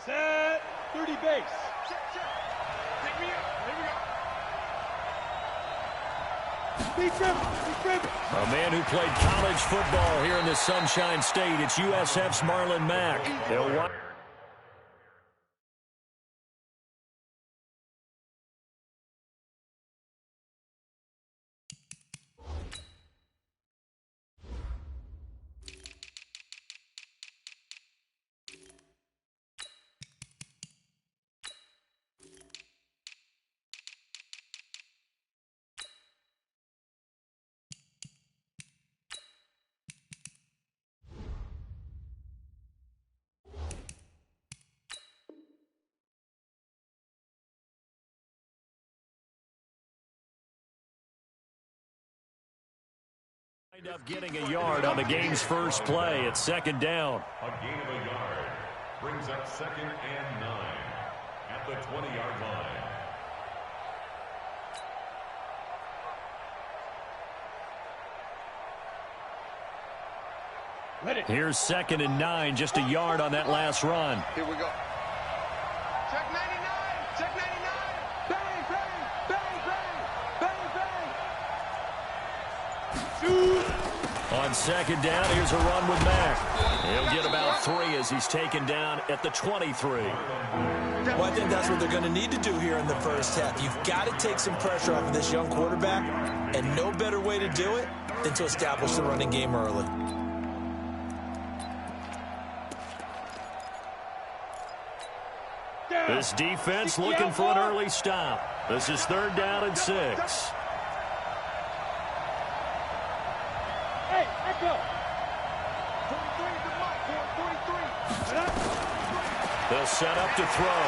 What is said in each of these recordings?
Set. 30 base. Take me up. Here we go. A man who played college football here in the Sunshine State. It's USF's Marlon Mack. They'll watch. Up getting a yard on the game's first play. It's second down. A gain of a yard brings up 2nd and 9 at the 20-yard line. Here's 2nd and 9, just a yard on that last run. Here we go. Check 99. Check 99. Bang, bang, bang, bang, bang, bang. Shoot. On second down, here's a run with Mack. He'll get about 3 as he's taken down at the 23. Well, I think that's what they're going to need to do here in the first half. You've got to take some pressure off of this young quarterback, and no better way to do it than to establish the running game early. This defense looking for an early stop. This is 3rd down and 6. Hey, echo. 43 to Mike. 43. They'll set up to throw.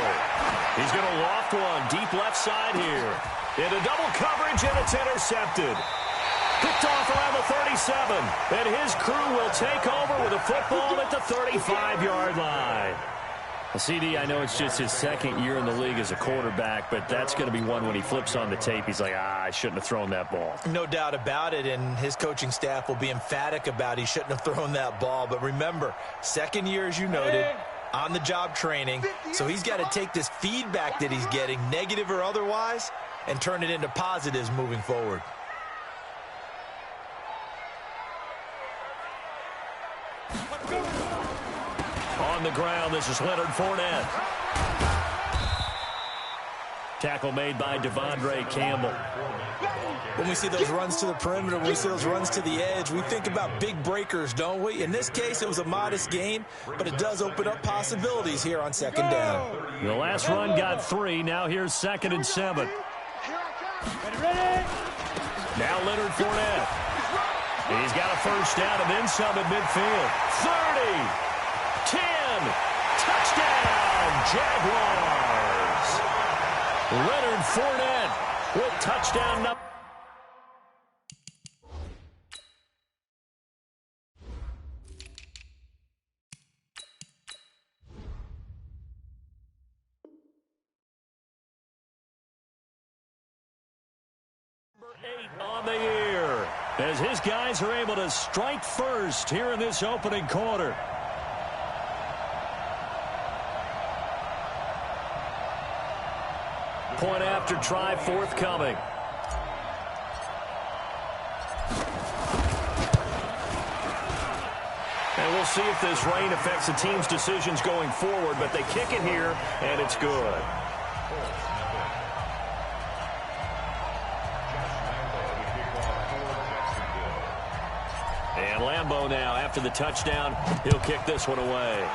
He's going to loft one deep left side here. Into double coverage, and it's intercepted. Picked off around the 37. And his crew will take over with a football at the 35-yard line. CD, I know it's just his 2nd year in the league as a quarterback, but that's going to be one when he flips on the tape. He's like, I shouldn't have thrown that ball. No doubt about it, and his coaching staff will be emphatic about he shouldn't have thrown that ball. But remember, 2nd year, as you noted, on-the-job training, so he's got to take this feedback that he's getting, negative or otherwise, and turn it into positives moving forward. On the ground, this is Leonard Fournette. Tackle made by Devondre Campbell. When we see those runs to the perimeter, when we see those runs to the edge, we think about big breakers, don't we? In this case, it was a modest gain, but it does open up possibilities here on 2nd down. The last run got 3. Now here's 2nd and 7. Now Leonard Fournette. He's got a first down and then some at midfield. 30. 10. Touchdown, Jaguars. Leonard Fournette with touchdown number. Number 8 on the year as his guys are able to strike first here in this opening quarter. Point after try forthcoming. And we'll see if this rain affects the team's decisions going forward, but they kick it here, and it's good. And Lambeau now, after the touchdown, he'll kick this one away.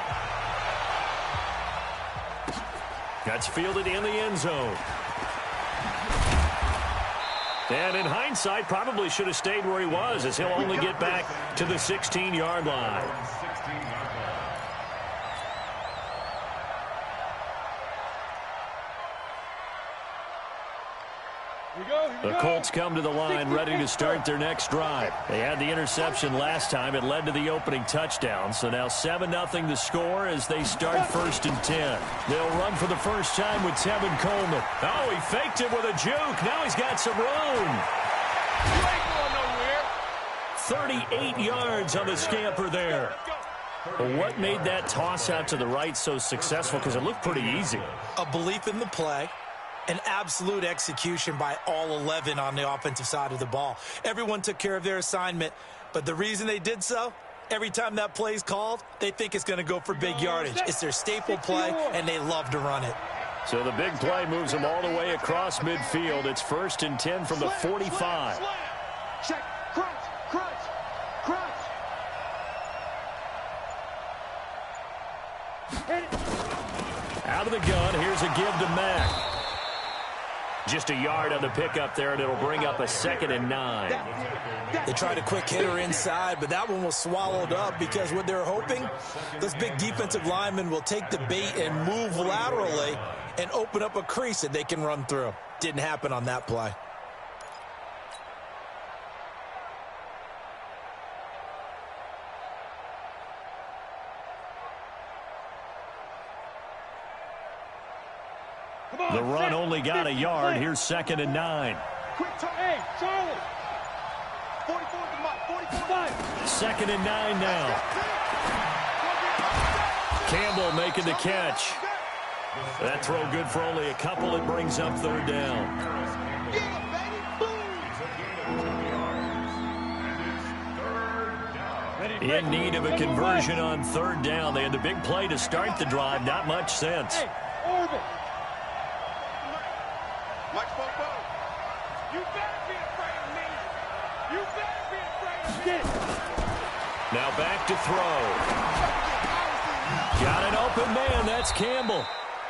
That's fielded in the end zone. And in hindsight, probably should have stayed where he was, as he'll only get back to the 16-yard line. The Colts come to the line ready to start their next drive. They had the interception last time. It led to the opening touchdown. So now 7-0 the score as they start 1st and 10. They'll run for the first time with Tevin Coleman. Oh, he faked it with a juke. Now he's got some room. 38 yards on the scamper there. Well, what made that toss out to the right so successful? Because it looked pretty easy. A belief in the play, an absolute execution by all 11 on the offensive side of the ball. Everyone took care of their assignment, but the reason they did so, every time that play's called, they think it's going to go for big yardage. It's their staple play, and they love to run it. So the big play moves them all the way across midfield. It's 1st and 10 from the 45. Check, crunch, crunch, crunch. Out of the gun, here's a give to Mack. Just a yard on the pickup there, and it'll bring up a 2nd and 9. They tried a quick hitter inside, but that one was swallowed up because what they're hoping, those big defensive linemen will take the bait and move laterally and open up a crease that they can run through. Didn't happen on that play. The run only got a yard. Here's 2nd and 9. Quick turn. Hey, Charlie. 44 to Mike. 45. 2nd and 9 now. Campbell making the catch. That throw good for only a couple. It brings up 3rd down. In need of a conversion on 3rd down. They had the big play to start the drive. Not much sense. Hey, Orbit. Mike Spopo. You better be afraid of me. You better be afraid of me. Now back to throw. Got an open man. That's Campbell.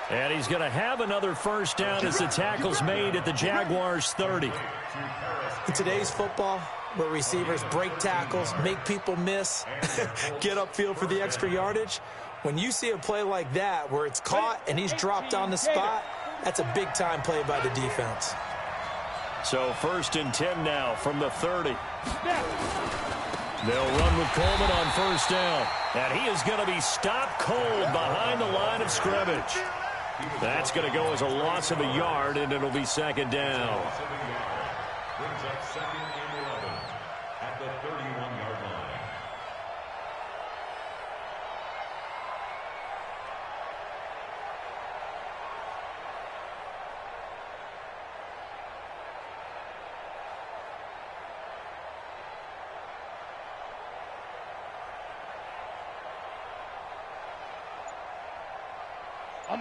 And he's going to have another 1st down as the tackle's made at the Jaguars' 30. In today's football, where receivers break tackles, make people miss, get upfield for the extra yardage, when you see a play like that where it's caught and he's dropped on the spot, that's a big-time play by the defense. So 1st and 10 now from the 30. They'll run with Coleman on 1st down. And he is going to be stopped cold behind the line of scrimmage. That's going to go as a loss of a yard, and it'll be 2nd down. Brings up 2nd and 11 at the 31-yard line.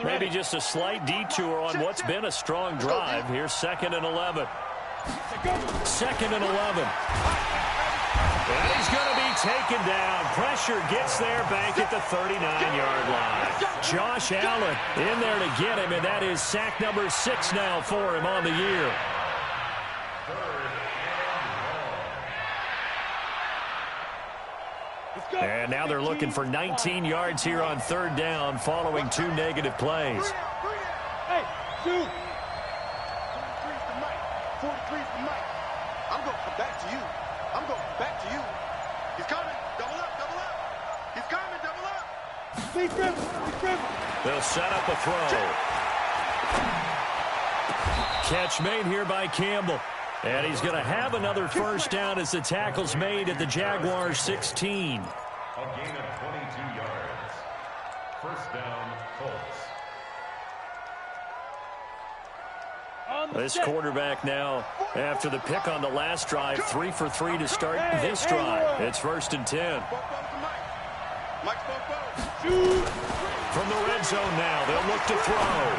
Maybe just a slight detour on what's been a strong drive. Here's 2nd and 11. 2nd and 11. And he's going to be taken down. Pressure gets there back at the 39-yard line. Josh Allen in there to get him, and that is sack number 6 now for him on the year. And now they're looking for 19 yards here on 3rd down following 2 negative plays. Hey, shoot. 43's the Mike. 43's the Mike. I'm going to come back to you. I'm going back to you. He's coming. Double up, double up. He's coming, double up. He's driven. He's driven. They'll set up a throw. Catch made here by Campbell. And he's going to have another 1st down as the tackle's made at the Jaguars' 16. A gain of 22 yards. 1st down, Colts. This quarterback now, after the pick on the last drive, 3 for 3 to start this drive. It's 1st and 10. Mike Spopo. From the red zone now, they'll look to throw.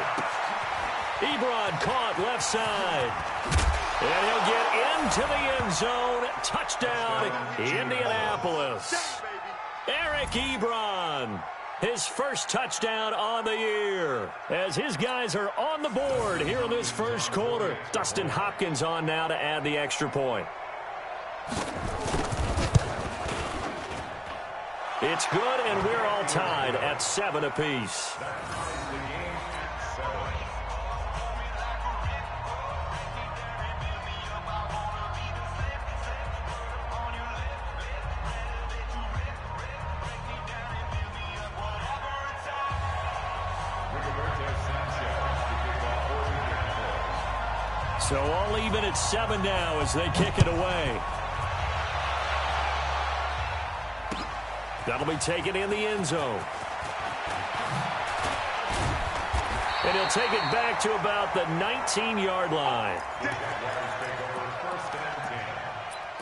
Ebron caught left side. And he'll get into the end zone. Touchdown, Indianapolis. Eric Ebron, his first touchdown on the year. As his guys are on the board here in this 1st quarter. Dustin Hopkins on now to add the extra point. It's good, and we're all tied at 7 apiece. So all even at 7 now as they kick it away. That'll be taken in the end zone. And he'll take it back to about the 19-yard line. Jaguars take over 1st and 10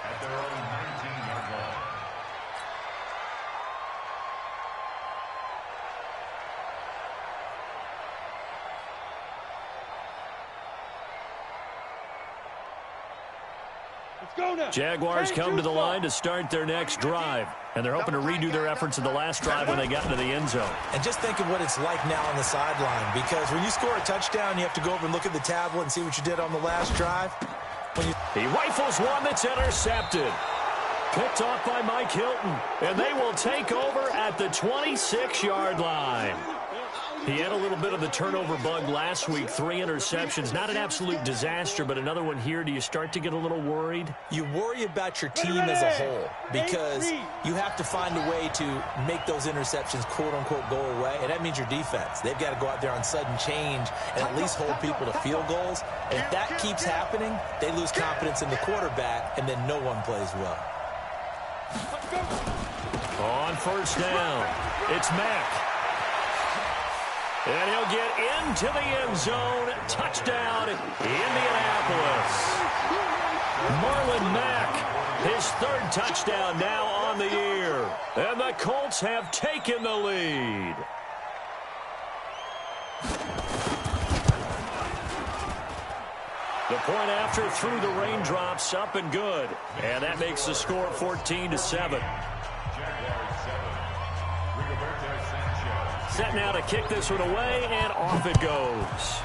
at their own 19-yard line. Jaguars come to the line to start their next drive. And they're hoping to redo their efforts in the last drive when they got into the end zone. And just think of what it's like now on the sideline. Because when you score a touchdown, you have to go over and look at the tablet and see what you did on the last drive. He rifles one that's intercepted. Picked off by Mike Hilton. And they will take over at the 26-yard line. He had a little bit of the turnover bug last week. 3 interceptions. Not an absolute disaster, but another one here. Do you start to get a little worried? You worry about your team as a whole because you have to find a way to make those interceptions, quote-unquote, go away. And that means your defense. They've got to go out there on sudden change and at least hold people to field goals. And if that keeps happening, they lose confidence in the quarterback, and then no one plays well. On first down, it's Mack. And he'll get into the end zone. Touchdown, Indianapolis. Marlon Mack, his 3rd touchdown now on the year. And the Colts have taken the lead. The point after through the raindrops, up and good. And that makes the score 14-7. Set now to kick this one away, and off it goes.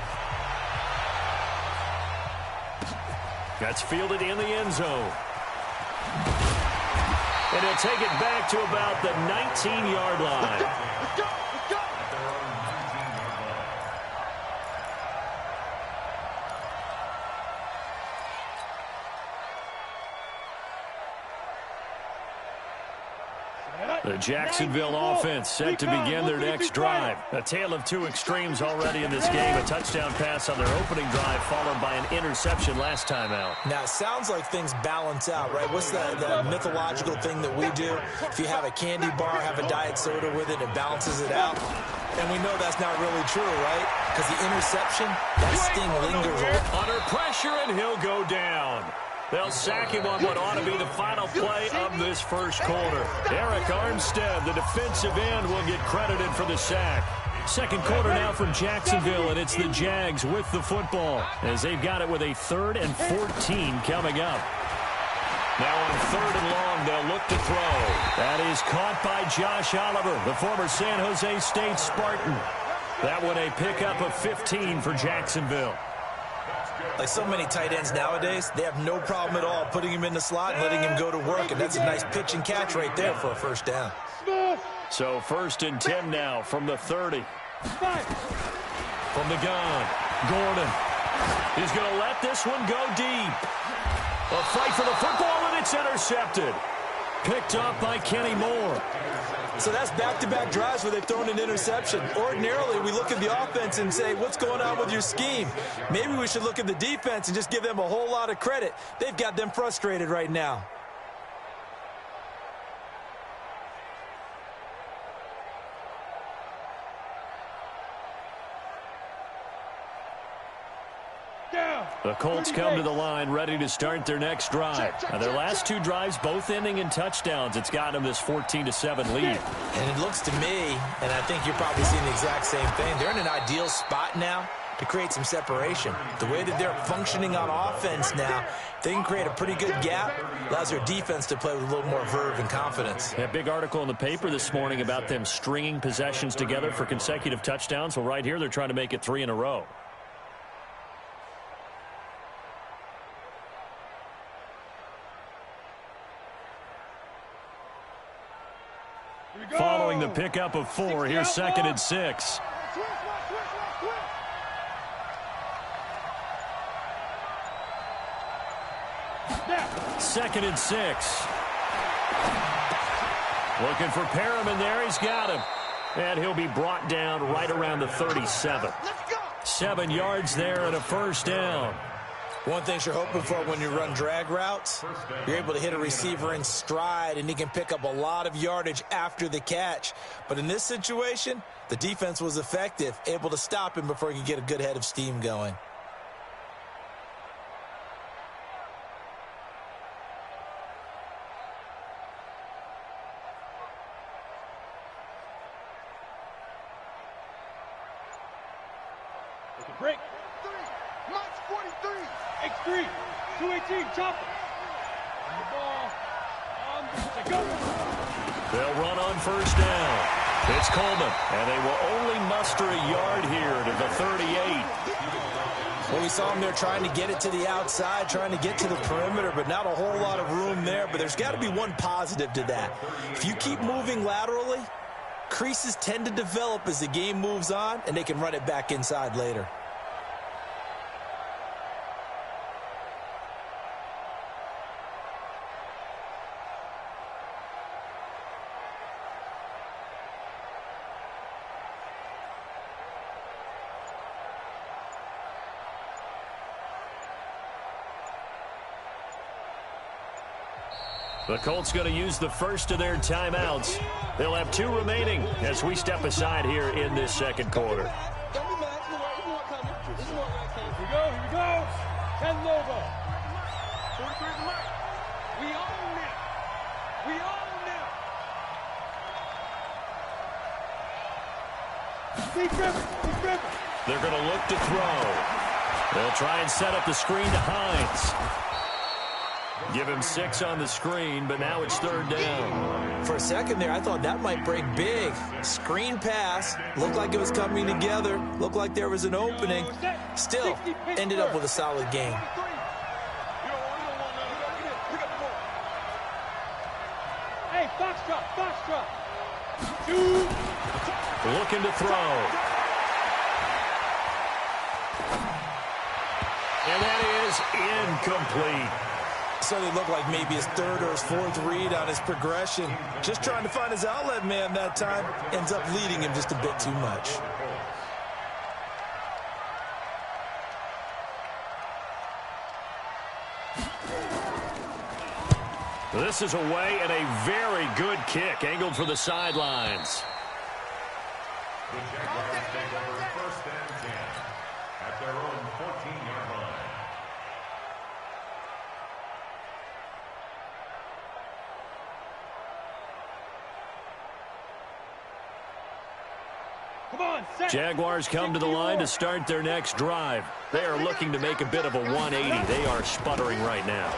That's fielded in the end zone. And he'll take it back to about the 19-yard line. Let's go! Let's go! The Jacksonville offense set to begin their next drive. A tale of 2 extremes already in this game. A touchdown pass on their opening drive followed by an interception last time out. Now, it sounds like things balance out, right? What's the mythological thing that we do? If you have a candy bar, have a diet soda with it, it balances it out. And we know that's not really true, right? Because the interception, that sting lingers. Under pressure, and he'll go down. They'll sack him on what ought to be the final play of this first quarter. Eric Armstead, the defensive end, will get credited for the sack. Second quarter now from Jacksonville, and it's the Jags with the football as they've got it with a 3rd and 14 coming up. Now on 3rd and long, they'll look to throw. That is caught by Josh Oliver, the former San Jose State Spartan. That one a pickup of 15 for Jacksonville. Like so many tight ends nowadays, they have no problem at all putting him in the slot and letting him go to work, and that's a nice pitch and catch right there for a first down. So 1st and 10 now from the 30. From the gun, Gordon. He's going to let this one go deep. A fight for the football, and it's intercepted. Picked up by Kenny Moore. So that's back-to-back drives where they've thrown an interception. Ordinarily, we look at the offense and say, what's going on with your scheme? Maybe we should look at the defense and just give them a whole lot of credit. They've got them frustrated right now. The Colts come to the line ready to start their next drive. Now, their last 2 drives both ending in touchdowns. It's got them this 14-7 lead. And it looks to me, and I think you're probably seeing the exact same thing, they're in an ideal spot now to create some separation. The way that they're functioning on offense now, they can create a pretty good gap. Allows their defense to play with a little more verve and confidence. A big article in the paper this morning about them stringing possessions together for consecutive touchdowns. Well, right here, they're trying to make it 3 in a row. Following the pickup of 4, here's 2nd and 6. Second and 6. Looking for Perriman there. He's got him. And he'll be brought down right around the 37. 7 yards there and a first down. One thing you're hoping for when you run drag routes, you're able to hit a receiver in stride, and he can pick up a lot of yardage after the catch. But in this situation, the defense was effective, able to stop him before he could get a good head of steam going. Break. 3. March 43. X3. 218. Chopper. On the ball. Go. They'll run on first down. It's Coleman, and they will only muster a yard here to the 38. Well, we saw him there trying to get it to the outside, trying to get to the perimeter, but not a whole lot of room there. But there's got to be one positive to that. If you keep moving laterally, creases tend to develop as the game moves on, and they can run it back inside later. The Colts going to use the first of their timeouts. They'll have 2 remaining as we step aside here in this second quarter. Here we go. 10 Nova. 43 is the mic. We own it. We own it. Deep river. They're going to look to throw. They'll try and set up the screen to Hines. Give him 6 on the screen, but now it's 3rd down. For a second there, I thought that might break big. Screen pass. Looked like it was coming together. Looked like there was an opening. Still, ended up with a solid game. Hey, Foxtrot. 2. Looking to throw. And that is incomplete. So it looked like maybe his 3rd or his 4th read on his progression. Just trying to find his outlet man that time. Ends up leading him just a bit too much. This is away and a very good kick angled for the sidelines. The Jaguars take over 1st and 10 at their own 14-yard line. Jaguars come to the line to start their next drive. They are looking to make a bit of a 180. They are sputtering right now.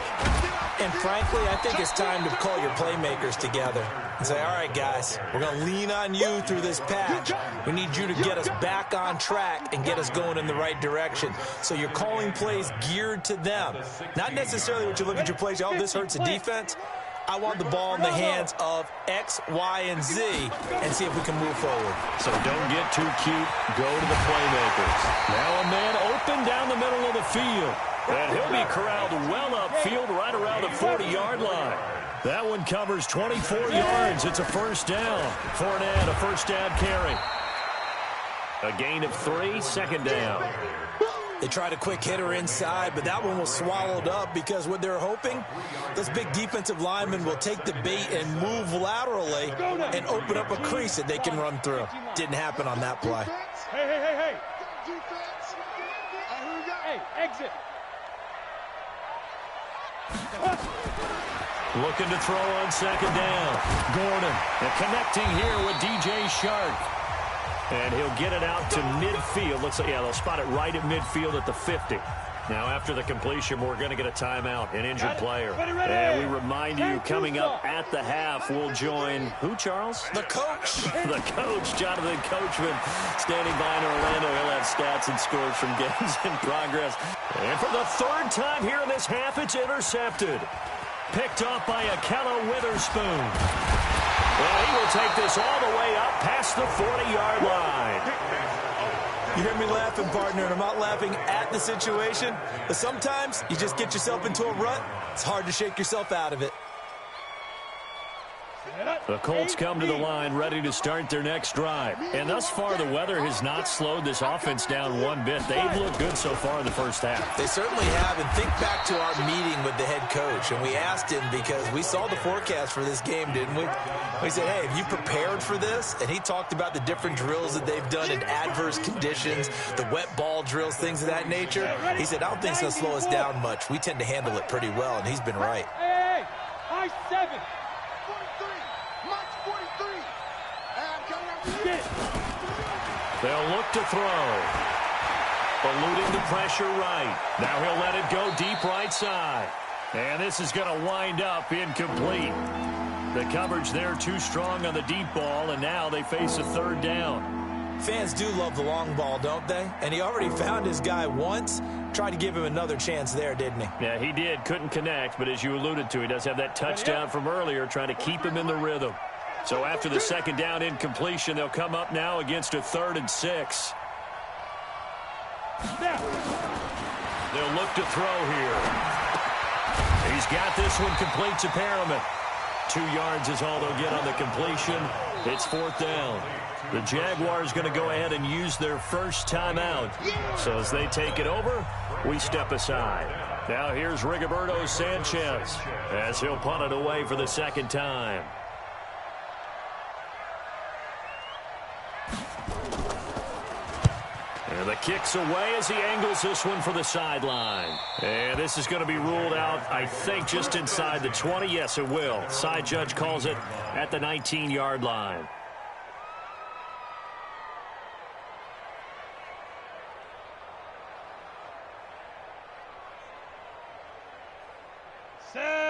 And frankly, I think it's time to call your playmakers together and say, all right, guys, we're going to lean on you through this patch. We need you to get us back on track and get us going in the right direction. So you're calling plays geared to them. Not necessarily what you look at your plays, oh, this hurts the defense. I want the ball in the hands of X, Y, and Z and see if we can move forward. So don't get too cute. Go to the playmakers. Now a man open down the middle of the field. And he'll be corralled well upfield right around the 40-yard line. That one covers 24 yards. It's a 1st down. Fournette, a 1st down carry. A gain of 3, 2nd down. They tried a quick hitter inside, but that one was swallowed up because what they're hoping, those big defensive linemen will take the bait and move laterally and open up a crease that they can run through. Didn't happen on that play. Hey. Hey, exit. Looking to throw on 2nd down. Gordon, and connecting here with DJ Shark. And he'll get it out to midfield. Looks like, yeah, they'll spot it right at midfield at the 50. Now, after the completion, we're going to get a timeout, an injured player. And we remind you, coming up at the half, we'll join who, Charles? The coach. The coach, Jonathan Coachman, standing by in Orlando. He'll have stats and scores from games in progress. And for the 3rd time here in this half, it's intercepted. Picked off by Akella Witherspoon. Well, he will take this all the way up past the 40-yard line. You hear me laughing, partner, and I'm not laughing at the situation, but sometimes you just get yourself into a rut. It's hard to shake yourself out of it. The Colts come to the line ready to start their next drive. And thus far, the weather has not slowed this offense down one bit. They've looked good so far in the first half. They certainly have. And think back to our meeting with the head coach. And we asked him, because we saw the forecast for this game, didn't we? We said, hey, have you prepared for this? And he talked about the different drills that they've done in adverse conditions, the wet ball drills, things of that nature. He said, I don't think it's going to slow us down much. We tend to handle it pretty well, and he's been right. Hey, high 7. 43. Mike 43. And coming up to you. They'll look to throw. Eluding the pressure right. Now he'll let it go deep right side. And this is going to wind up incomplete. The coverage there too strong on the deep ball, and now they face a third down. Fans do love the long ball, don't they? And he already found his guy once. Tried to give him another chance there, didn't he? Yeah, he did. Couldn't connect, but as you alluded to, he does have that touchdown from earlier, trying to keep him in the rhythm. So after the second down incompletion, they'll come up now against a 3rd and 6. They'll look to throw here. He's got this one complete to Perriman. 2 yards is all they'll get on the completion. It's 4th down. The Jaguars going to go ahead and use their first timeout. So as they take it over, we step aside. Now here's Rigoberto Sanchez as he'll punt it away for the second time. And the kick's away as he angles this one for the sideline. And this is going to be ruled out, I think, just inside the 20. Yes, it will. Side judge calls it at the 19-yard line.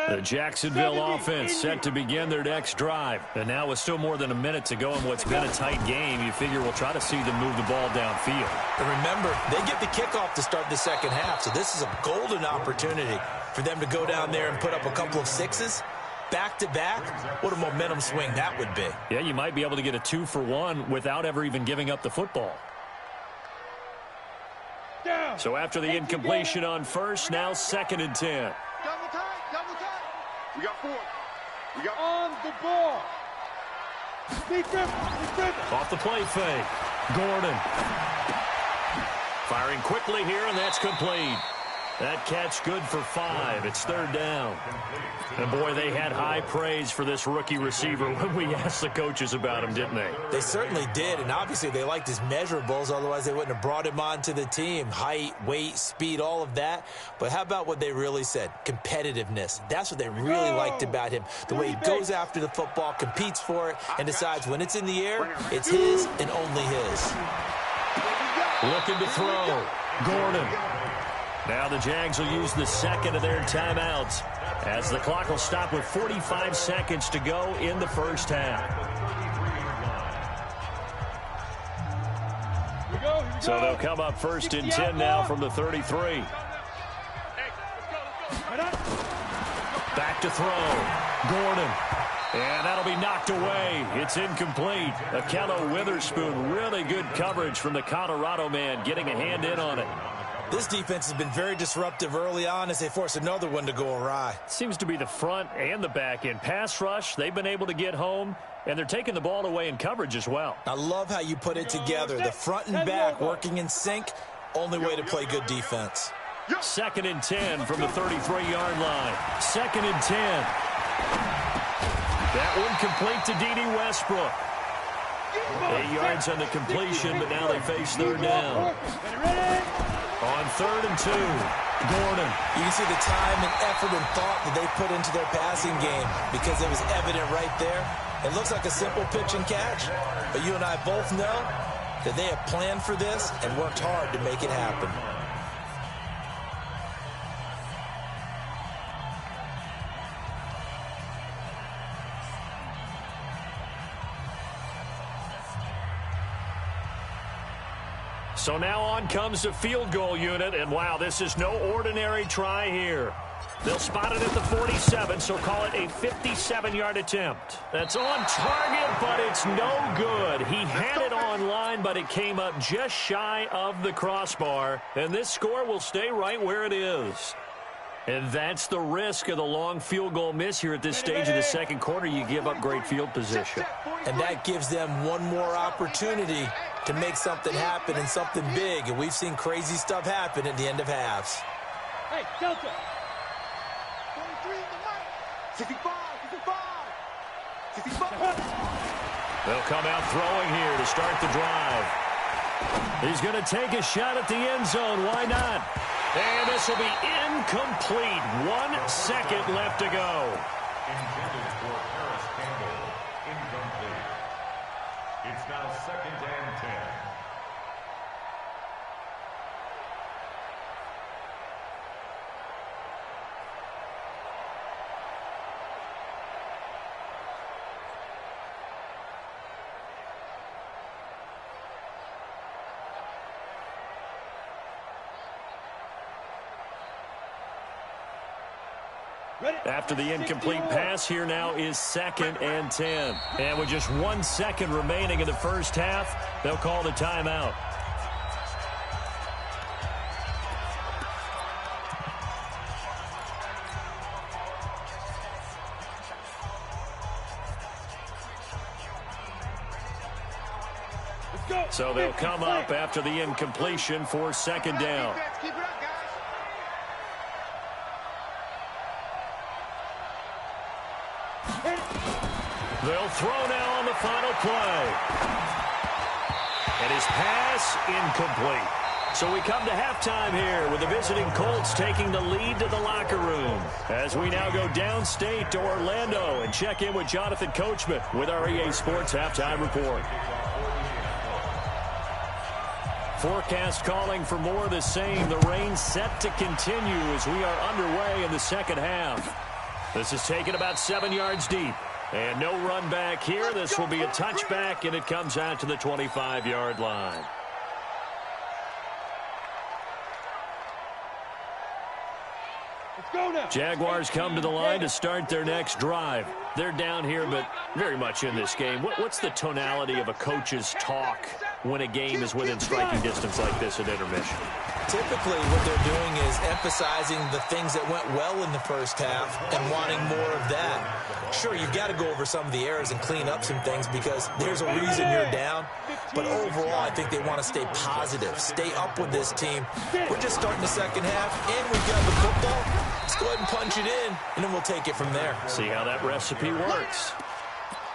The Jacksonville offense set to begin their next drive. And now with still more than a minute to go in what's been a tight game, you figure we'll try to see them move the ball downfield. And remember, they get the kickoff to start the second half, so this is a golden opportunity for them to go down there and put up a couple of 6s. Back-to-back, what a momentum swing that would be. Yeah, you might be able to get a 2-for-1 without ever even giving up the football. So after the incompletion on first, now 2nd and 10. Double time. We got 4. We got On the ball. Off the play fake. Gordon. Firing quickly here, and that's complete. That catch good for 5. It's 3rd down. And, boy, they had high praise for this rookie receiver when we asked the coaches about him, didn't they? They certainly did, and obviously they liked his measurables. Otherwise, they wouldn't have brought him onto the team. Height, weight, speed, all of that. But how about what they really said? Competitiveness. That's what they really liked about him. The way he goes after the football, competes for it, and decides when it's in the air, it's his and only his. Looking to throw. Gordon. Now the Jags will use the second of their timeouts as the clock will stop with 45 seconds to go in the first half. So they'll come up 1st and 10 now from the 33. Back to throw. Gordon. And that'll be knocked away. It's incomplete. Akello Witherspoon, really good coverage from the Colorado man, getting a hand in on it. This defense has been very disruptive early on as they force another one to go awry. Seems to be the front and the back end. Pass rush, they've been able to get home, and they're taking the ball away in coverage as well. I love how you put it together. The front and back working in sync, only way to play good defense. 2nd and 10 from the 33-yard line. 2nd and 10. That one complete to D.D. Westbrook. 8 yards on the completion, but now they face 3rd down. On 3rd and 2, Gordon. You can see the time and effort and thought that they put into their passing game because it was evident right there. It looks like a simple pitch and catch, but you and I both know that they have planned for this and worked hard to make it happen. So now on comes the field goal unit, and wow, this is no ordinary try here. They'll spot it at the 47, so call it a 57-yard attempt. That's on target, but it's no good. He had it on line, but it came up just shy of the crossbar, and this score will stay right where it is. And that's the risk of the long field goal miss here at this stage of the second quarter. You give up great field position. And that gives them one more opportunity to make something happen and something big. And we've seen crazy stuff happen at the end of halves. Hey, Delta. 65, 65, 65. They'll come out throwing here to start the drive. He's going to take a shot at the end zone. Why not? And this will be incomplete. 1 second left to go. Intended for Paris Campbell. Incomplete. It's now 2nd and 10. After the incomplete pass, here now is 2nd and 10. And with just 1 second remaining in the first half, they'll call the timeout. So they'll come up after the incompletion for 2nd down. They'll throw now on the final play. And his pass incomplete. So we come to halftime here with the visiting Colts taking the lead to the locker room. As we now go downstate to Orlando and check in with Jonathan Coachman with our EA Sports Halftime Report. Forecast calling for more of the same. The rain set to continue as we are underway in the second half. This is taken about 7 yards deep. And no run back here. This will be a touchback, and it comes out to the 25-yard line. Let's go now. Jaguars come to the line to start their next drive. They're down here, but very much in this game. What's the tonality of a coach's talk when a game is within striking distance like this at intermission? Typically, what they're doing is emphasizing the things that went well in the first half and wanting more of that. Sure, you've got to go over some of the errors and clean up some things because there's a reason you're down. But overall, I think they want to stay positive, stay up with this team. We're just starting the second half, and we've got the football. Let's go ahead and punch it in, and then we'll take it from there. See how that recipe works.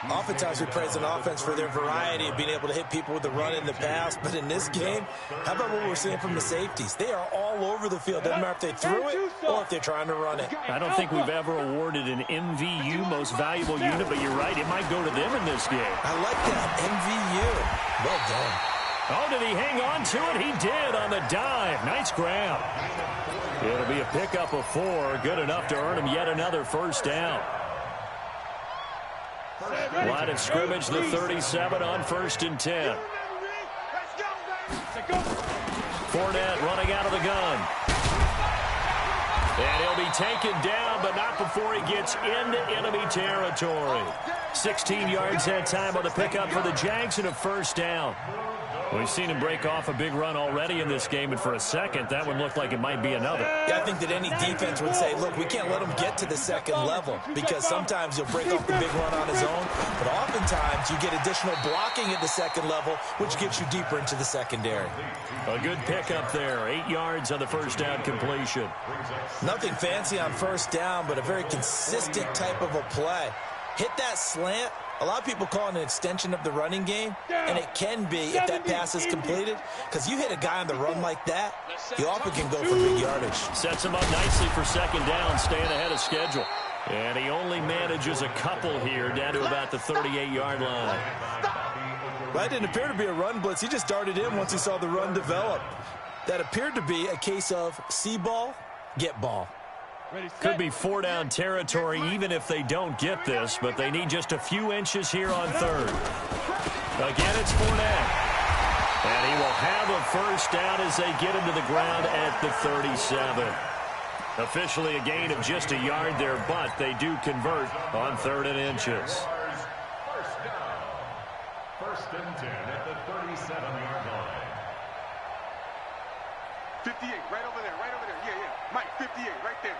Oftentimes we praise an offense for their variety of being able to hit people with the run in the pass. But in this game, how about what we're seeing from the safeties? They are all over the field. Doesn't matter if they threw it or if they're trying to run it. I don't think we've ever awarded an MVU, most valuable unit, but you're right, it might go to them in this game. I like that, MVU. Well done. Oh, did he hang on to it? He did on the dive. Nice grab. It'll be a pickup of 4, good enough to earn him yet another first down. Line of scrimmage, the 37 on 1st and 10. Fournette running out of the gun. And he'll be taken down, but not before he gets into enemy territory. 16 yards that time on the pickup for the Jags and a first down. We've seen him break off a big run already in this game, and for a second, that one looked like it might be another. Yeah, I think that any defense would say, look, we can't let him get to the second level because sometimes he'll break off the big run on his own, but oftentimes you get additional blocking at the second level, which gets you deeper into the secondary. A good pickup there, 8 yards on the first down completion. Nothing fancy on first down, but a very consistent type of a play. Hit that slant. A lot of people call it an extension of the running game, and it can be if that pass is completed, because you hit a guy on the run like that, he often can go for big yardage. Sets him up nicely for second down, staying ahead of schedule. And he only manages a couple here down to about the 38-yard line. That didn't appear to be a run blitz. He just darted in once he saw the run develop. That appeared to be a case of see ball, get ball. Could be 4-down territory even if they don't get this, but they need just a few inches here on 3rd. Again, it's Fournette. And he will have a first down as they get him to the ground at the 37. Officially a gain of just a yard there, but they do convert on 3rd and inches. First down. 1st and 10 at the 37-yard line. 58, right over there, right over there. Yeah, yeah. Mike, 58, right there.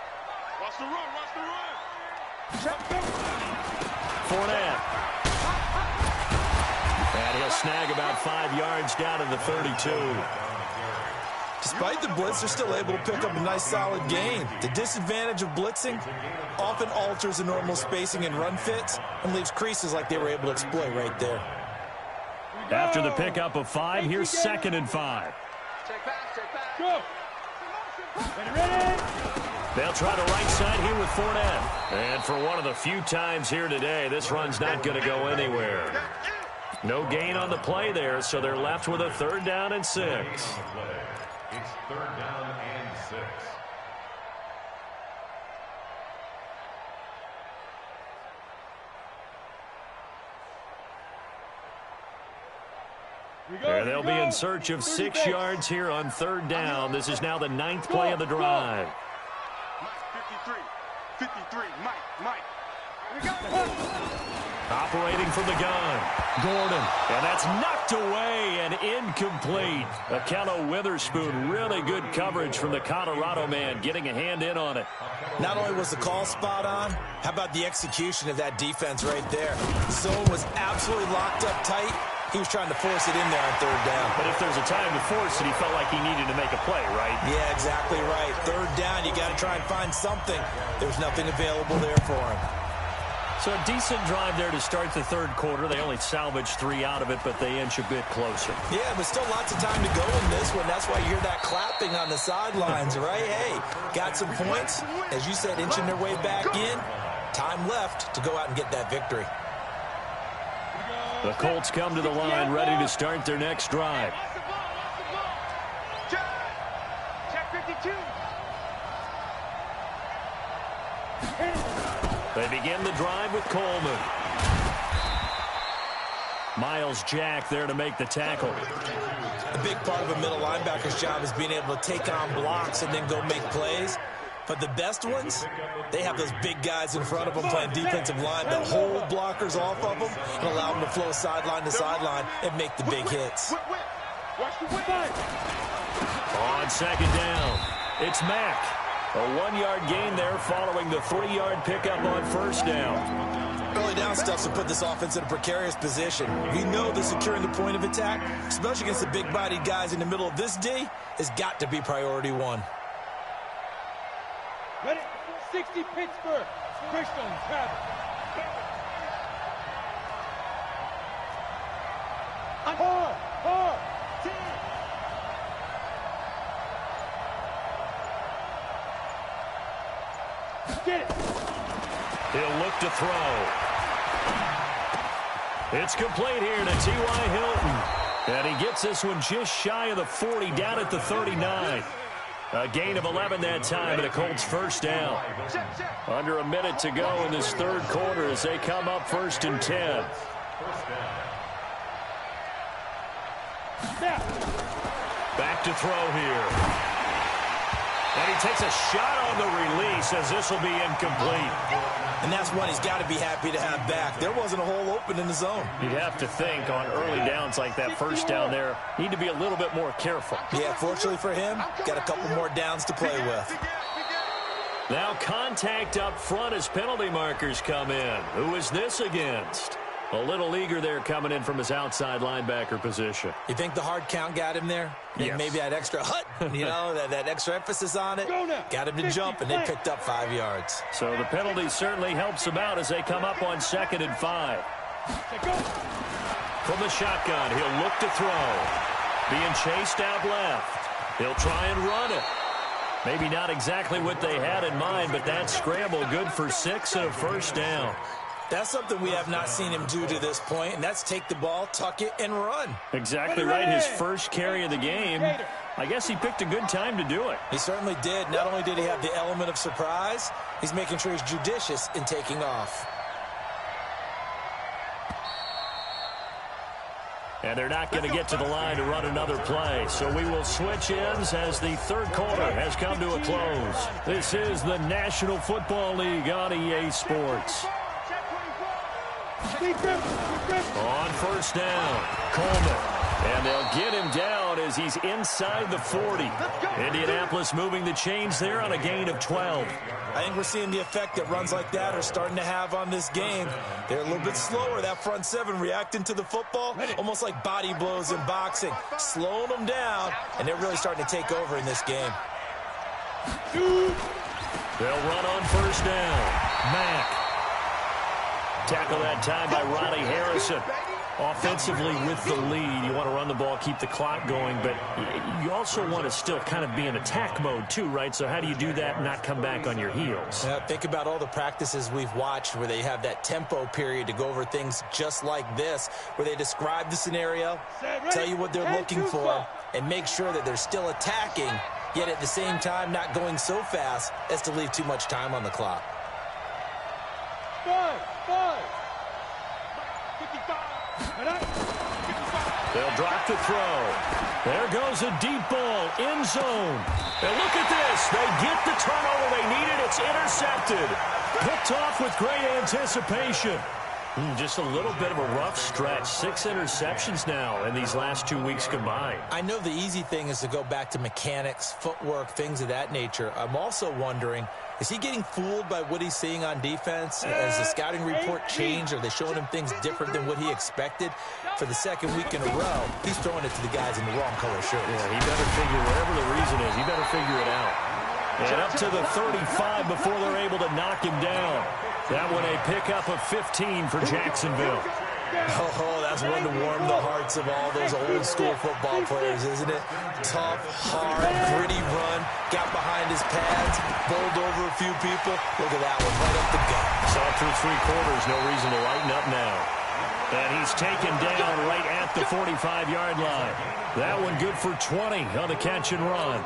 Watch the run, watch the run. Fournette. And he'll snag about 5 yards down to the 32. Despite the blitz, they're still able to pick up a nice solid gain. The disadvantage of blitzing often alters the normal spacing and run fits and leaves creases like they were able to exploit right there. After the pickup of 5, here's 2nd and 5. Check back, check back. Go. Ready. They'll try the right side here with Fournette. And for one of the few times here today, this run's not going to go anywhere. No gain on the play there, so they're left with a 3rd down and 6. It's 3rd down and 6. And they'll be in search of 6 yards here on 3rd down. This is now the 9th play of the drive. Mike, 53, Mike. Operating from the gun, Gordon. And that's knocked away and incomplete. Akello Witherspoon, really good coverage from the Colorado man, getting a hand in on it. Not only was the call spot on, how about the execution of that defense right there? Zone was absolutely locked up tight. He was trying to force it in there on 3rd down. But if there's a time to force it, he felt like he needed to make a play, right? Yeah, exactly right. 3rd down, you got to try and find something. There's nothing available there for him. So a decent drive there to start the 3rd quarter. They only salvaged 3 out of it, but they inch a bit closer. Yeah, but still lots of time to go in this one. That's why you hear that clapping on the sidelines, right? Hey, got some points. As you said, inching their way back in. Time left to go out and get that victory. The Colts come to the line, ready to start their next drive. Check 52. They begin the drive with Coleman. Miles Jack there to make the tackle. A big part of a middle linebacker's job is being able to take on blocks and then go make plays. But the best ones, they have those big guys in front of them playing defensive line that hold blockers off of them and allow them to flow sideline to sideline and make the big hits. Watch the whip. On 2nd down, it's Mack. A 1-yard gain there following the 3-yard pickup on 1st down. Early down stuff to put this offense in a precarious position. We know that securing the point of attack, especially against the big-bodied guys in the middle of this D, has got to be priority 1. Ready. 60 Pittsburgh. Christian Travis. Hard. Get it. He'll look to throw. It's complete here to T.Y. Hilton. And he gets this one just shy of the 40, down at the 39. A gain of 11 that time, and a Colts 1st down. Under a minute to go in this 3rd quarter as they come up 1st and 10. Back to throw here. And he takes a shot on the release as this will be incomplete. And that's one he's got to be happy to have back. There wasn't a hole open in the zone. You'd have to think on early downs like that 1st down there, need to be a little bit more careful. Yeah, fortunately for him, got a couple more downs to play with. Now contact up front as penalty markers come in. Who is this against? A little eager there coming in from his outside linebacker position. You think the hard count got him there? Yes. Maybe that extra that extra emphasis on it. Got him to jump, and they picked up 5 yards. So the penalty certainly helps him out as they come up on 2nd and 5. From the shotgun, he'll look to throw. Being chased out left. He'll try and run it. Maybe not exactly what they had in mind, but that scramble good for 6 and a 1st down. That's something we have not seen him do to this point, and that's take the ball, tuck it, and run. Exactly right. His first carry of the game. I guess he picked a good time to do it. He certainly did. Not only did he have the element of surprise, he's making sure he's judicious in taking off. And they're not going to get to the line to run another play. So we will switch ends as the 3rd quarter has come to a close. This is the National Football League on EA Sports. On 1st down, Coleman. And they'll get him down as he's inside the 40. Indianapolis moving the chains there on a gain of 12. I think we're seeing the effect that runs like that are starting to have on this game. They're a little bit slower, that front seven, reacting to the football, almost like body blows in boxing, slowing them down, and they're really starting to take over in this game. They'll run on first down. Mack. Tackle that time by Ronnie Harrison. Offensively with the lead, you want to run the ball, keep the clock going, but you also want to still kind of be in attack mode too, right? So how do you do that and not come back on your heels? Think about all the practices we've watched where they have that tempo period to go over things just like this, where they describe the scenario, tell you what they're looking for, and make sure that they're still attacking, yet at the same time not going so fast as to leave too much time on the clock. 5. 55. They'll drop the throw. There goes a deep ball, end zone. And look at this. They get the turnover they needed. It's intercepted. Picked off with great anticipation. Just a little bit of a rough stretch. 6 interceptions now in these last 2 weeks combined. I know the easy thing is to go back to mechanics, footwork, things of that nature. I'm also wondering, is he getting fooled by what he's seeing on defense? Has the scouting report changed? Are they showing him things different than what he expected? For the second week in a row, he's throwing it to the guys in the wrong color shirts. Yeah, he better figure, whatever the reason is, he better figure it out. And up to the 35 before they're able to knock him down. That one a pickup of 15 for Jacksonville. Oh, that's one to warm the hearts of all those old school football players, isn't it? Tough, hard, gritty run, got behind his pads, bowled over a few people. Look at that one, right up the gut. Saw through 3 quarters, no reason to lighten up now. And he's taken down right at the 45-yard line. That one good for 20 on the catch and run.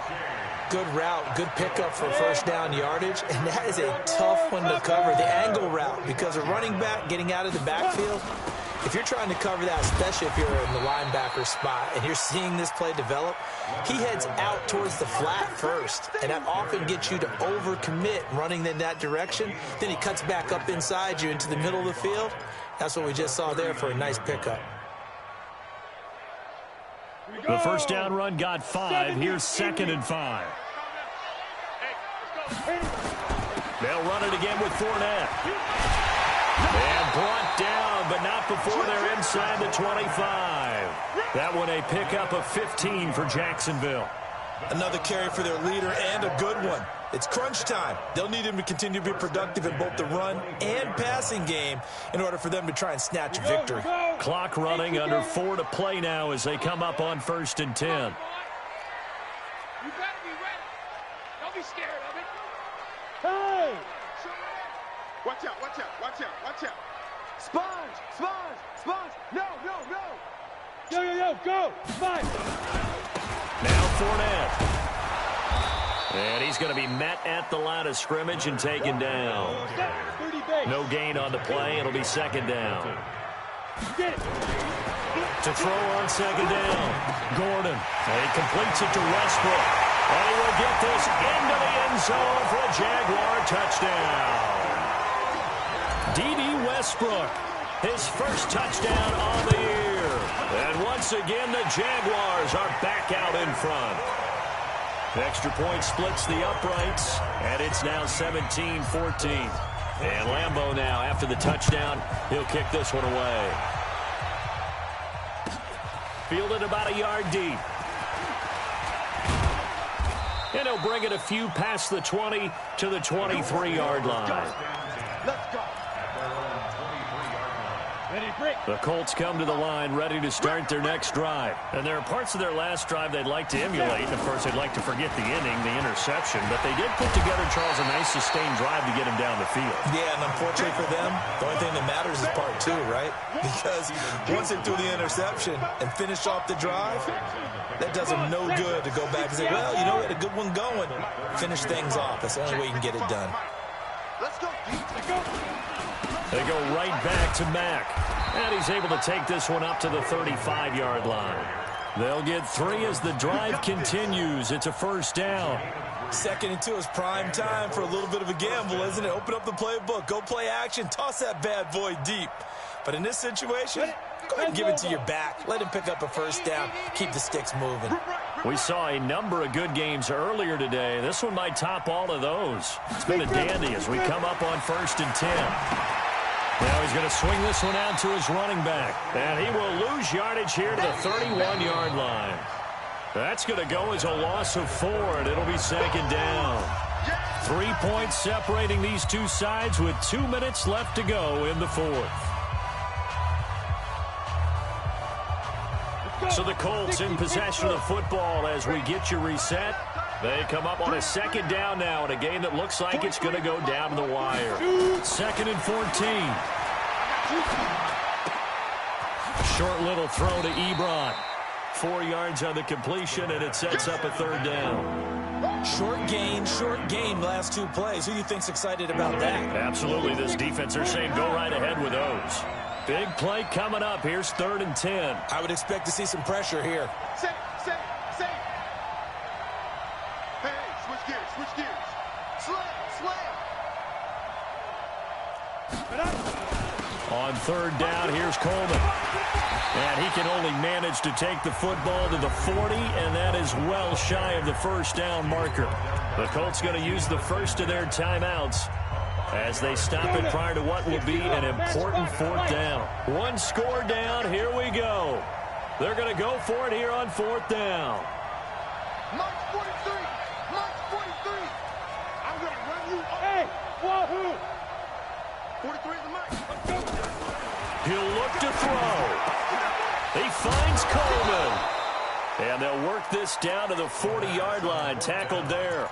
Good route, good pickup for first down yardage, and that is a tough one to cover, the angle route, because a running back getting out of the backfield, if you're trying to cover that, especially if you're in the linebacker spot and you're seeing this play develop, he heads out towards the flat first, and that often gets you to overcommit running in that direction. Then he cuts back up inside you into the middle of the field. That's what we just saw there for a nice pickup. The first down run got 5. Here's 2nd and 5. They'll run it again with Fournette. And brought down, but not before they're inside the 25. That one a pickup of 15 for Jacksonville. Another carry for their leader and a good one. It's crunch time. They'll need him to continue to be productive in both the run and passing game in order for them to try and snatch a victory. Clock running, under 4 to play now as they come up on 1st and 10. You better be ready. Don't be scared of it. Hey! Watch out, watch out, watch out, watch out. Sponge, sponge, sponge. No, no, no. Yo, go. 5. Now Fournette. And he's going to be met at the line of scrimmage and taken down. No gain on the play. It'll be 2nd down. To throw on 2nd down. Gordon. And he completes it to Westbrook. And he will get this into the end zone for a Jaguar touchdown. D.D. Westbrook, his first touchdown on the year. And once again, the Jaguars are back out in front. Extra point splits the uprights, and it's now 17-14. And Lambeau now, after the touchdown, he'll kick this one away. Fielded about a yard deep. And he'll bring it a few past the 20 to the 23-yard line. Let's go. The Colts come to the line ready to start their next drive. And there are parts of their last drive they'd like to emulate. And, of course, they'd like to forget the inning, the interception. But they did put together, Charles, a nice sustained drive to get him down the field. Yeah, and unfortunately for them, the only thing that matters is part 2, right? Because once they threw the interception and finished off the drive, that does them no good to go back and say, well, you know, we had a good one going. Finish things off. That's the only way you can get it done. Let's go. They go right back to Mack. And he's able to take this one up to the 35-yard line. They'll get 3 as the drive continues. It's a first down. 2nd and 2 is prime time for a little bit of a gamble, isn't it? Open up the playbook. Go play action. Toss that bad boy deep. But in this situation, go ahead and give it to your back. Let him pick up a first down. Keep the sticks moving. We saw a number of good games earlier today. This one might top all of those. It's been a dandy as we come up on 1st and 10. Now he's going to swing this one out to his running back. And he will lose yardage here to the 31-yard line. That's going to go as a loss of 4, and it'll be 2nd down. 3 points separating these two sides with 2 minutes left to go in the 4th. So the Colts in possession of the football as we get you reset. They come up on a 2nd down now in a game that looks like it's going to go down to the wire. 2nd and 14. Short little throw to Ebron. 4 yards on the completion, and it sets up a 3rd down. Short gain, last 2 plays. Who do you think's excited about that? Absolutely. This defense, they're saying go right ahead with those. Big play coming up. Here's 3rd and 10. I would expect to see some pressure here. Say. Hey, switch gears. Slam. On 3rd down, here's Coleman. And he can only manage to take the football to the 40, and that is well shy of the 1st down marker. The Colts going to use the first of their timeouts as they stop it prior to what will be an important 4th down. 1 score down. Here we go. They're going to go for it here on 4th down. March 43. I'm going to run you up. Hey, wahoo! 43 is the mark. He'll look to throw. He finds Coleman. And they'll work this down to the 40-yard line, tackled there.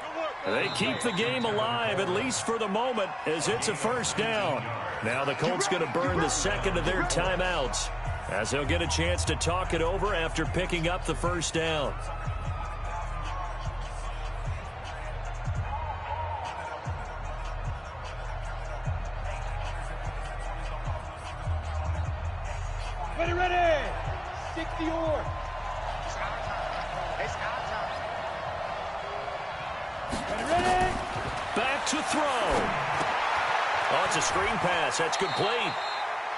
They keep the game alive, at least for the moment, as it's a 1st down. Now the Colts going to burn the 2nd of their timeouts, as they'll get a chance to talk it over after picking up the 1st down. Ready! 60 or. It's our time. Ready! Back to throw. Oh, it's a screen pass. That's complete.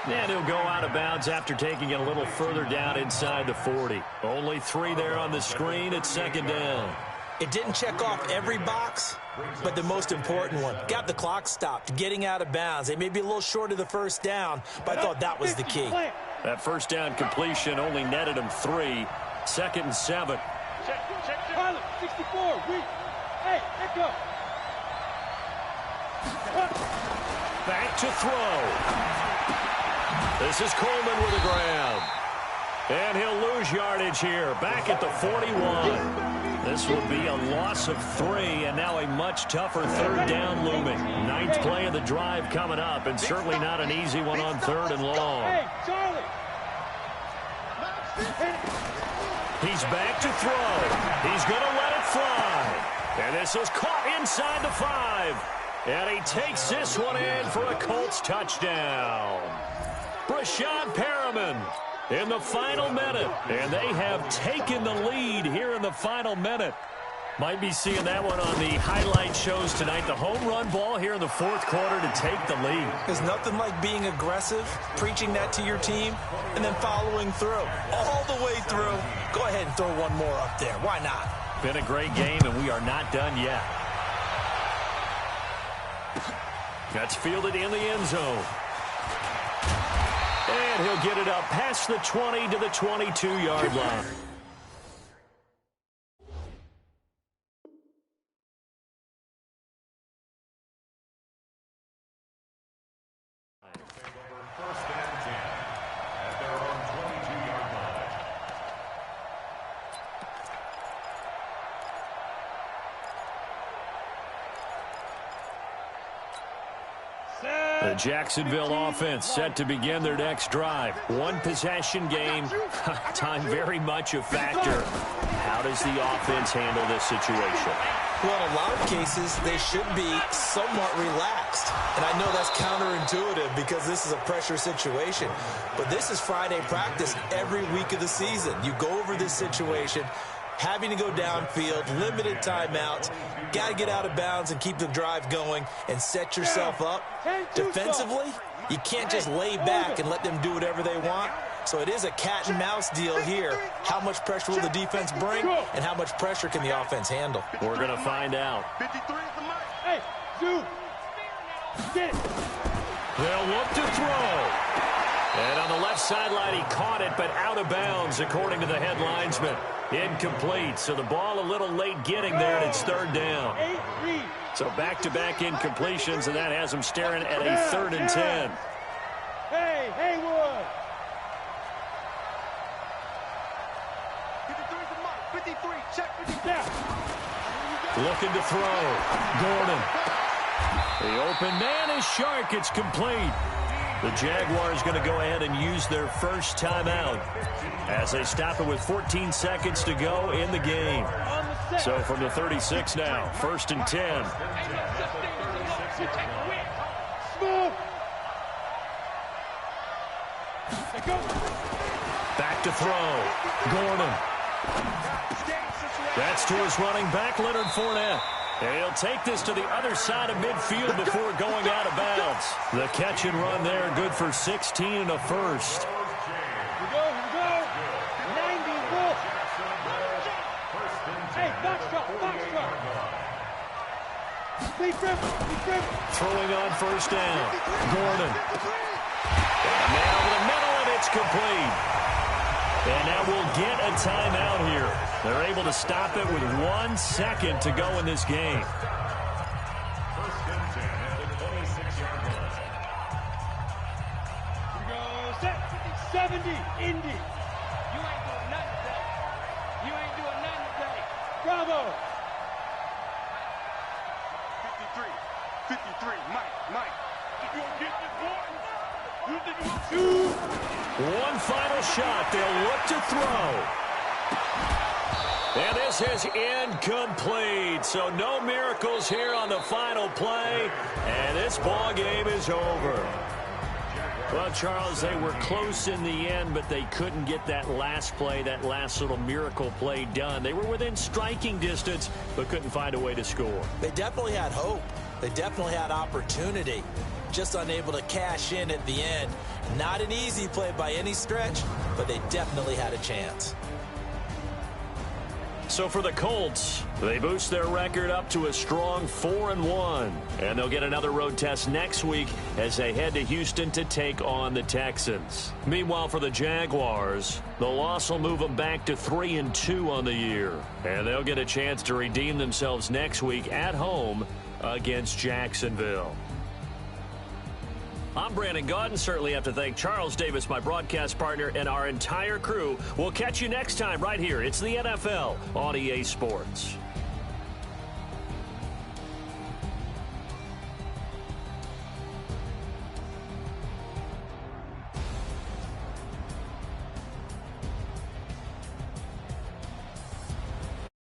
And he'll go out of bounds after taking it a little further down inside the 40. Only 3 there on the screen. It's 2nd down. It didn't check off every box, but the most important one. Got the clock stopped, getting out of bounds. They may be a little short of the 1st down, but I thought that was the key. That 1st down completion only netted him 3. 2nd and 7. Check. Pilot, 64, weak. Hey, echo. Back to throw. This is Coleman with a grab. And he'll lose yardage here, back at the 41. This will be a loss of 3, and now a much tougher 3rd down looming. 9th play of the drive coming up, and certainly not an easy one on 3rd and long. Hey, Charlie. He's back to throw. He's going to let it fly. And this is caught inside the 5. And he takes this one in for a Colts touchdown. Brashad Perriman in the final minute. And they have taken the lead here in the final minute. Might be seeing that one on the highlight shows tonight. The home run ball here in the 4th quarter to take the lead. There's nothing like being aggressive, preaching that to your team, and then following through. All the way through. Go ahead and throw one more up there. Why not? Been a great game, and we are not done yet. That's fielded in the end zone. And he'll get it up past the 20 to the 22-yard line. First and 10 at their own 22-yard line. The Jacksonville offense set to begin their next drive. 1 possession game. Time very much a factor. How does the offense handle this situation? Well, in a lot of cases, they should be somewhat relaxed. And I know that's counterintuitive because this is a pressure situation. But this is Friday practice every week of the season. You go over this situation, having to go downfield, limited timeouts, got to get out of bounds and keep the drive going and set yourself up. Defensively, You can't just lay back and let them do whatever they want. So it is a cat and mouse deal here. How much pressure will the defense bring, and how much pressure can the offense handle? We're going to find out. 53 is the mic. Hey, Zoo. Get it. They'll look to throw. And on the left sideline, he caught it, but out of bounds, according to the head linesman. Incomplete, so the ball a little late getting there, and it's third down. So back-to-back incompletions, and that has him staring at a 3rd and 10. Hey, Haywood. 53 is the mic. 53, check 53. Looking to throw. Gordon. The open man is Shark. It's complete. The Jaguars going to go ahead and use their first timeout as they stop it with 14 seconds to go in the game. So from the 36 now, 1st and 10. Back to throw. Gordon. That's to his running back, Leonard Fournette. He'll take this to the other side of midfield before going out of bounds. The catch and run there, good for 16 and a first. Here we go. 90, Wolf. Hey, box drop. Please grip. Throwing on first down. Gordon. And man over the middle, and it's complete. And now we'll get a timeout here. They're able to stop it with 1 second to go in this game. 1st and 10 at the 26-yard line. Here we go. Set. 70, Indy. You ain't doing nothing today. Bravo. 53, Mike. You gonna get this one? You think you want to? One final shot. They'll look to throw. And this is incomplete. So no miracles here on the final play. And this ball game is over. Well, Charles, they were close in the end, but they couldn't get that last play, that last little miracle play done. They were within striking distance, but couldn't find a way to score. They definitely had hope. They definitely had opportunity. Just unable to cash in at the end. Not an easy play by any stretch, but they definitely had a chance. So for the Colts, they boost their record up to a strong 4-1. And they'll get another road test next week as they head to Houston to take on the Texans. Meanwhile, for the Jaguars, the loss will move them back to 3-2 on the year. And they'll get a chance to redeem themselves next week at home against Jacksonville. I'm Brandon Gaudin. Certainly have to thank Charles Davis, my broadcast partner, and our entire crew. We'll catch you next time right here. It's the NFL on EA Sports.